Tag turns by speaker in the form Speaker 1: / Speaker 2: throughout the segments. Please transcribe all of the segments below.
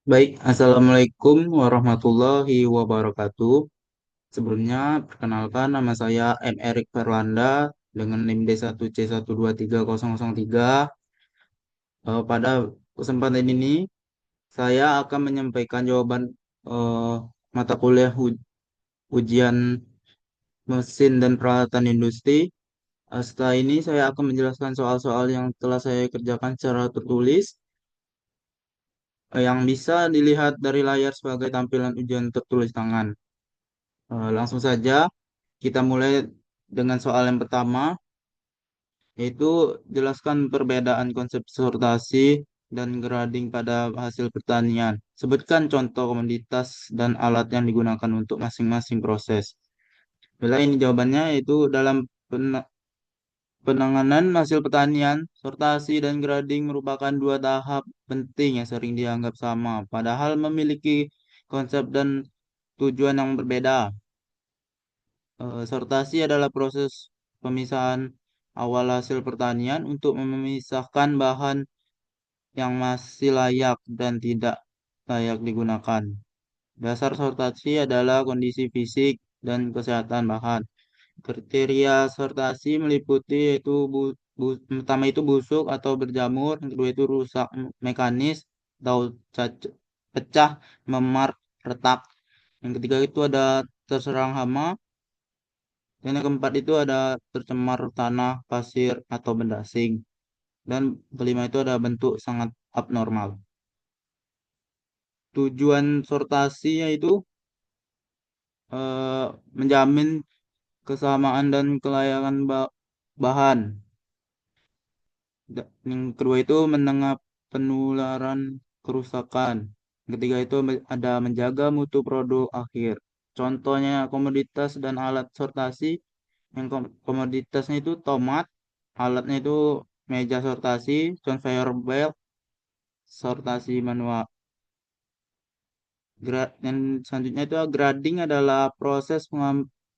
Speaker 1: Baik, Assalamualaikum warahmatullahi wabarakatuh. Sebelumnya, perkenalkan nama saya M. Erik Verlanda dengan NIM D1C123003. Pada kesempatan ini, saya akan menyampaikan jawaban eh, mata kuliah ujian mesin dan peralatan industri. Setelah ini, saya akan menjelaskan soal-soal yang telah saya kerjakan secara tertulis, yang bisa dilihat dari layar sebagai tampilan ujian tertulis tangan. Langsung saja kita mulai dengan soal yang pertama, yaitu jelaskan perbedaan konsep sortasi dan grading pada hasil pertanian. Sebutkan contoh komoditas dan alat yang digunakan untuk masing-masing proses. Bila ini jawabannya, yaitu dalam penanganan hasil pertanian, sortasi dan grading merupakan dua tahap penting yang sering dianggap sama, padahal memiliki konsep dan tujuan yang berbeda. Sortasi adalah proses pemisahan awal hasil pertanian untuk memisahkan bahan yang masih layak dan tidak layak digunakan. Dasar sortasi adalah kondisi fisik dan kesehatan bahan. Kriteria sortasi meliputi yaitu pertama itu busuk atau berjamur, yang kedua itu rusak mekanis atau pecah, memar, retak. Yang ketiga itu ada terserang hama, dan yang keempat itu ada tercemar tanah, pasir, atau benda asing. Dan kelima itu ada bentuk sangat abnormal. Tujuan sortasi yaitu eh, menjamin kesamaan dan kelayakan bahan. Yang kedua itu menengah penularan kerusakan. Yang ketiga itu ada menjaga mutu produk akhir. Contohnya komoditas dan alat sortasi. Yang komoditasnya itu tomat, alatnya itu meja sortasi, conveyor belt, sortasi manual. Dan selanjutnya itu grading adalah proses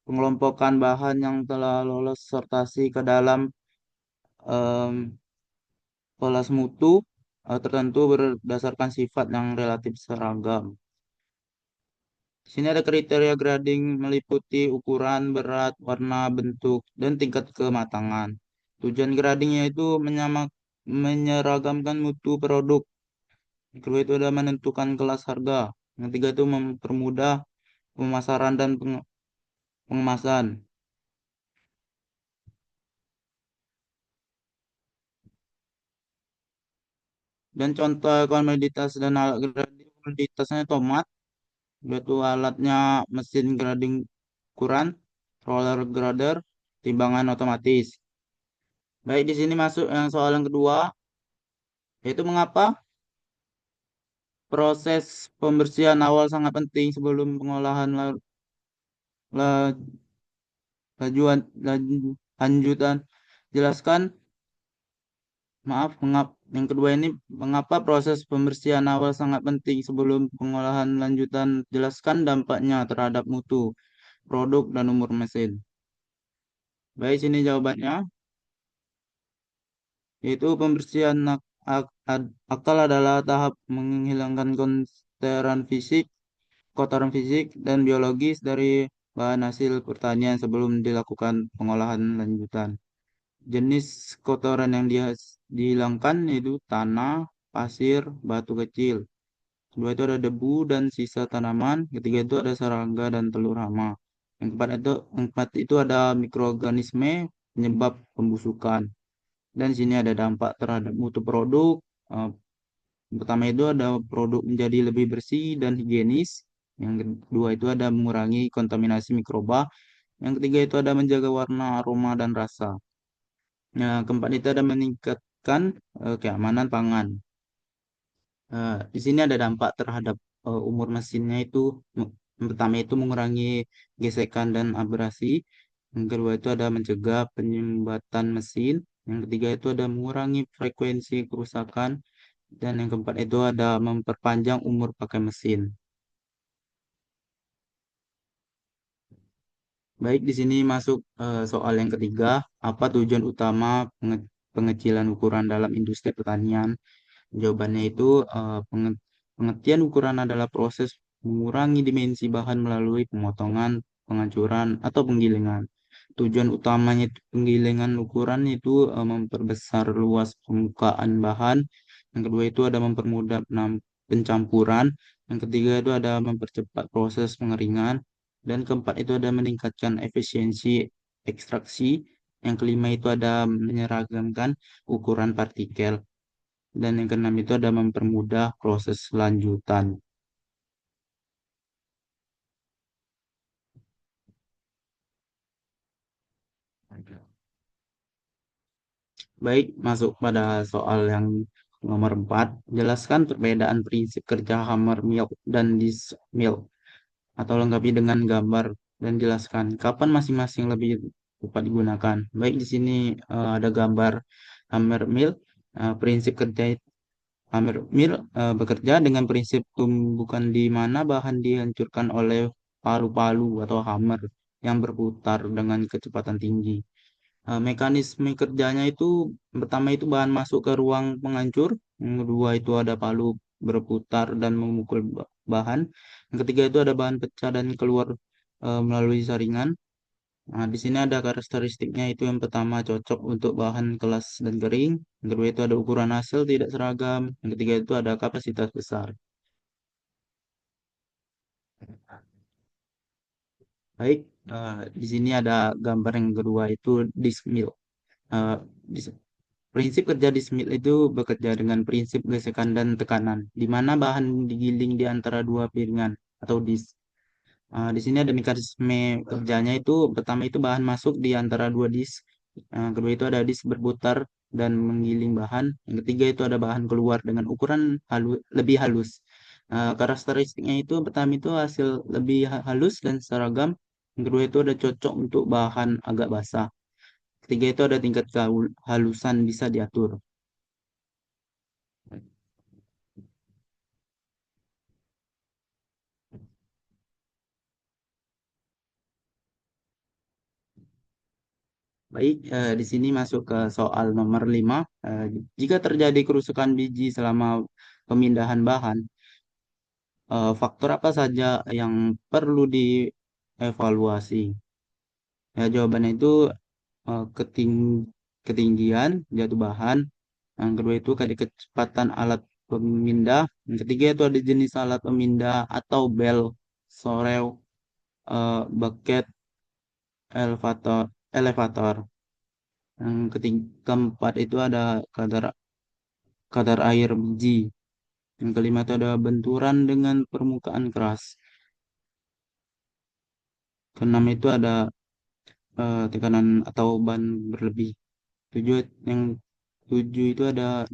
Speaker 1: pengelompokan bahan yang telah lolos sortasi ke dalam em, kelas mutu tertentu berdasarkan sifat yang relatif seragam. Di sini ada kriteria grading meliputi ukuran, berat, warna, bentuk, dan tingkat kematangan. Tujuan grading yaitu menyeragamkan mutu produk. Yang kedua itu ada menentukan kelas harga. Yang ketiga itu mempermudah pemasaran dan pengemasan. Dan contoh komoditas dan alat grading, komoditasnya tomat, yaitu alatnya mesin grading ukuran, roller grader, timbangan otomatis. Baik, di sini masuk yang soal yang kedua, yaitu mengapa proses pembersihan awal sangat penting sebelum pengolahan la- lanjutan. Jelaskan, maaf, yang kedua ini mengapa proses pembersihan awal sangat penting sebelum pengolahan lanjutan. Jelaskan dampaknya terhadap mutu produk dan umur mesin. Baik, sini jawabannya, yaitu pembersihan akal adalah tahap menghilangkan kotoran fisik dan biologis dari bahan hasil pertanian sebelum dilakukan pengolahan lanjutan. Jenis kotoran yang dihilangkan yaitu tanah, pasir, batu kecil. Kedua itu ada debu dan sisa tanaman. Ketiga itu ada serangga dan telur hama. Yang keempat itu ada mikroorganisme penyebab pembusukan. Dan di sini ada dampak terhadap mutu produk. Eh, Pertama itu ada produk menjadi lebih bersih dan higienis. Yang kedua itu ada mengurangi kontaminasi mikroba. Yang ketiga itu ada menjaga warna, aroma, dan rasa. Yang keempat itu ada meningkatkan keamanan pangan. Di sini ada dampak terhadap umur mesinnya itu. Yang pertama itu mengurangi gesekan dan abrasi. Yang kedua itu ada mencegah penyumbatan mesin. Yang ketiga itu ada mengurangi frekuensi kerusakan. Dan yang keempat itu ada memperpanjang umur pakai mesin. Baik, di sini masuk soal yang ketiga. Apa tujuan utama pengecilan ukuran dalam industri pertanian? Jawabannya itu Pengertian ukuran adalah proses mengurangi dimensi bahan melalui pemotongan, penghancuran, atau penggilingan. Tujuan utamanya itu penggilingan ukuran itu memperbesar luas permukaan bahan. Yang kedua itu ada mempermudah pencampuran. Yang ketiga itu ada mempercepat proses pengeringan. Dan keempat itu ada meningkatkan efisiensi ekstraksi. Yang kelima itu ada menyeragamkan ukuran partikel. Dan yang keenam itu ada mempermudah proses lanjutan. Baik, masuk pada soal yang nomor 4. Jelaskan perbedaan prinsip kerja hammer mill dan disk mill. Atau lengkapi dengan gambar dan jelaskan kapan masing-masing lebih tepat digunakan. Baik, di sini ada gambar hammer mill. Prinsip kerja hammer mill bekerja dengan prinsip tumbukan di mana bahan dihancurkan oleh palu-palu atau hammer yang berputar dengan kecepatan tinggi. Mekanisme kerjanya itu pertama itu bahan masuk ke ruang penghancur, yang kedua itu ada palu berputar dan memukul bahan, yang ketiga itu ada bahan pecah dan keluar melalui saringan. Nah, di sini ada karakteristiknya itu yang pertama cocok untuk bahan kelas dan kering, yang kedua itu ada ukuran hasil tidak seragam, yang ketiga itu ada kapasitas besar. Baik, di sini ada gambar yang kedua itu disk mill. Eh, dis- Prinsip kerja di Smith itu bekerja dengan prinsip gesekan dan tekanan, di mana bahan digiling di antara dua piringan atau disk. Di sini ada mekanisme kerjanya itu, pertama itu bahan masuk di antara dua disk, kedua itu ada disk berputar dan menggiling bahan, yang ketiga itu ada bahan keluar dengan ukuran lebih halus. Karakteristiknya itu pertama itu hasil lebih halus dan seragam, yang kedua itu ada cocok untuk bahan agak basah. Ketiga itu ada tingkat kehalusan bisa diatur. Baik, di sini masuk ke soal nomor 5. Jika terjadi kerusakan biji selama pemindahan bahan, faktor apa saja yang perlu dievaluasi? Ya, jawabannya itu ketinggian jatuh bahan. Yang kedua itu kecepatan alat pemindah. Yang ketiga itu ada jenis alat pemindah atau bel, sorel, bucket, elevator. Yang keempat itu ada kadar kadar air biji. Yang kelima itu ada benturan dengan permukaan keras. Keenam itu ada tekanan atau ban berlebih. Tujuh yang tujuh itu ada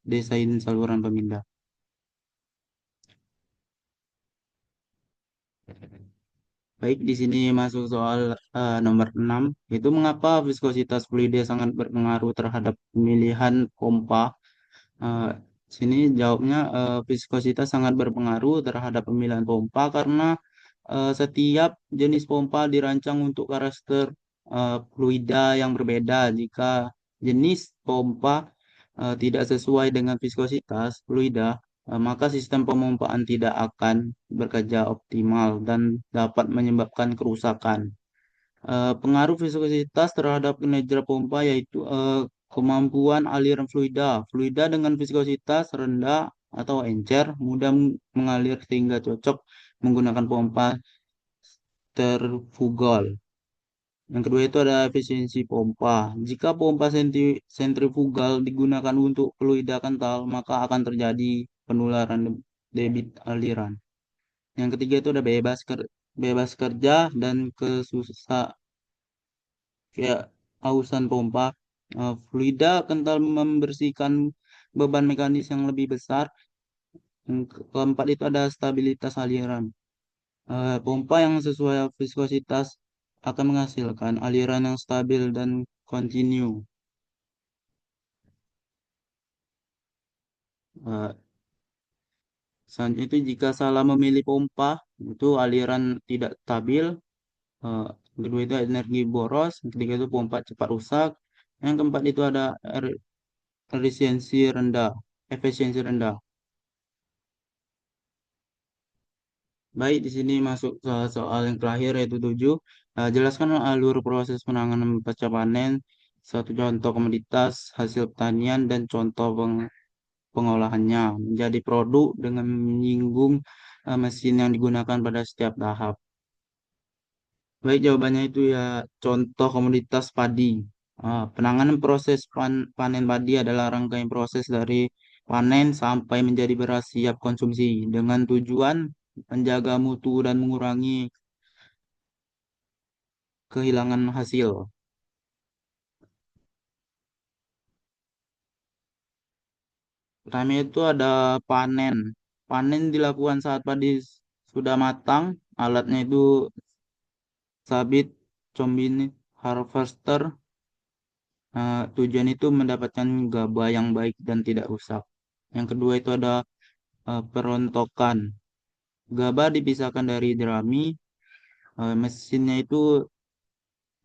Speaker 1: desain saluran pemindah. Baik, di sini masuk soal nomor 6. Itu mengapa viskositas fluida sangat berpengaruh terhadap pemilihan pompa. Eh, Sini jawabnya viskositas sangat berpengaruh terhadap pemilihan pompa karena setiap jenis pompa dirancang untuk karakter fluida yang berbeda. Jika jenis pompa tidak sesuai dengan viskositas fluida, maka sistem pemompaan tidak akan bekerja optimal dan dapat menyebabkan kerusakan. Pengaruh viskositas terhadap kinerja pompa yaitu kemampuan aliran fluida. Fluida dengan viskositas rendah atau encer mudah mengalir sehingga cocok menggunakan pompa terfugal. Yang kedua itu ada efisiensi pompa. Jika pompa sentrifugal digunakan untuk fluida kental, maka akan terjadi penularan debit aliran. Yang ketiga itu ada bebas kerja dan kesusah kayak ausan pompa. Fluida kental membersihkan beban mekanis yang lebih besar. Yang keempat itu ada stabilitas aliran. Pompa yang sesuai viskositas akan menghasilkan aliran yang stabil dan kontinu. Eh, Selanjutnya itu jika salah memilih pompa, itu aliran tidak stabil. Eh, yang kedua itu energi boros. Yang ketiga itu pompa cepat rusak. Yang keempat itu ada efisiensi rendah. Efisiensi rendah. Baik, di sini masuk ke soal yang terakhir yaitu 7. Jelaskan alur proses penanganan pasca panen, satu contoh komoditas, hasil pertanian, dan contoh pengolahannya menjadi produk dengan menyinggung mesin yang digunakan pada setiap tahap. Baik, jawabannya itu ya contoh komoditas padi. Penanganan proses panen padi adalah rangkaian proses dari panen sampai menjadi beras siap konsumsi dengan tujuan menjaga mutu dan mengurangi kehilangan hasil. Pertama itu ada panen. Panen dilakukan saat padi sudah matang. Alatnya itu sabit, combine, harvester. Tujuan itu mendapatkan gabah yang baik dan tidak rusak. Yang kedua itu ada perontokan. Gabah dipisahkan dari jerami. Mesinnya itu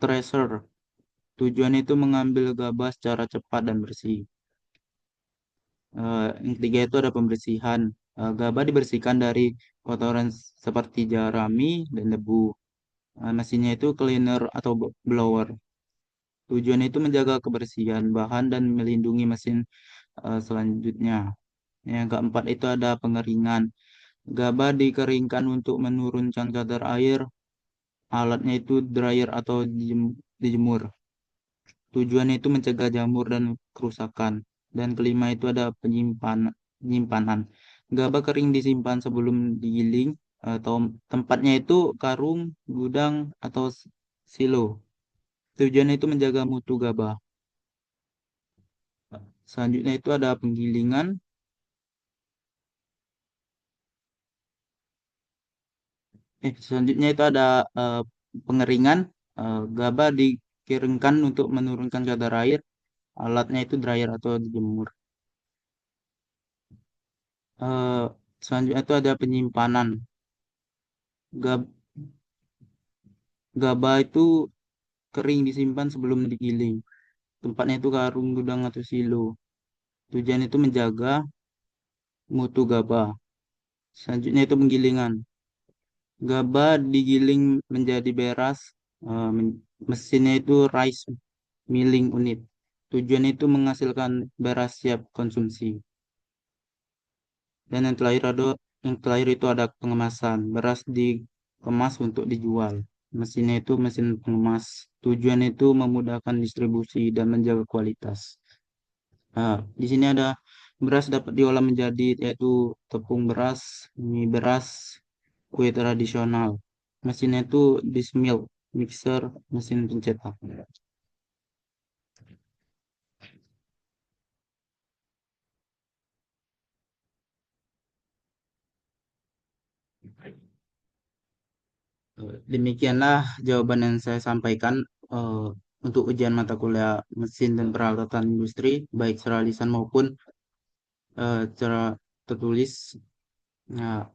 Speaker 1: thresher. Tujuan itu mengambil gabah secara cepat dan bersih. Yang ketiga itu ada pembersihan. Gabah dibersihkan dari kotoran seperti jerami dan debu. Mesinnya itu cleaner atau blower. Tujuan itu menjaga kebersihan bahan dan melindungi mesin selanjutnya. Yang keempat itu ada pengeringan. Gabah dikeringkan untuk menurunkan kadar air. Alatnya itu dryer atau dijemur. Tujuannya itu mencegah jamur dan kerusakan. Dan kelima itu ada penyimpanan. Gabah kering disimpan sebelum digiling atau tempatnya itu karung, gudang, atau silo. Tujuannya itu menjaga mutu gabah. Selanjutnya itu ada penggilingan. Selanjutnya itu ada eh, pengeringan. Gabah dikeringkan untuk menurunkan kadar air. Alatnya itu dryer atau dijemur. Eh, Selanjutnya itu ada penyimpanan. Gab- Gabah itu kering disimpan sebelum digiling. Tempatnya itu karung, gudang, atau silo. Tujuan itu menjaga mutu gabah. Selanjutnya itu penggilingan. Gabah digiling menjadi beras. Mesinnya itu rice milling unit. Tujuan itu menghasilkan beras siap konsumsi. Dan yang terakhir itu ada pengemasan. Beras dikemas untuk dijual. Mesinnya itu mesin pengemas. Tujuan itu memudahkan distribusi dan menjaga kualitas. Nah, di sini ada beras dapat diolah menjadi yaitu tepung beras, mie beras, kue tradisional. Mesinnya itu dismill, mixer, mesin pencetak. Demikianlah jawaban yang saya sampaikan eh, untuk ujian mata kuliah mesin dan peralatan industri, baik secara lisan maupun secara tertulis. Nah,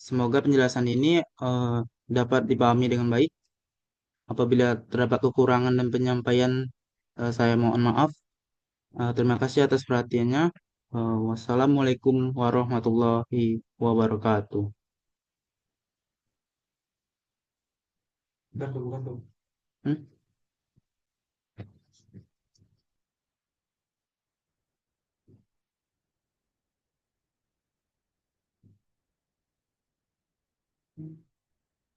Speaker 1: semoga penjelasan ini eh, dapat dipahami dengan baik. Apabila terdapat kekurangan dan penyampaian, saya mohon maaf. Terima kasih atas perhatiannya. Wassalamualaikum warahmatullahi wabarakatuh. Hmm?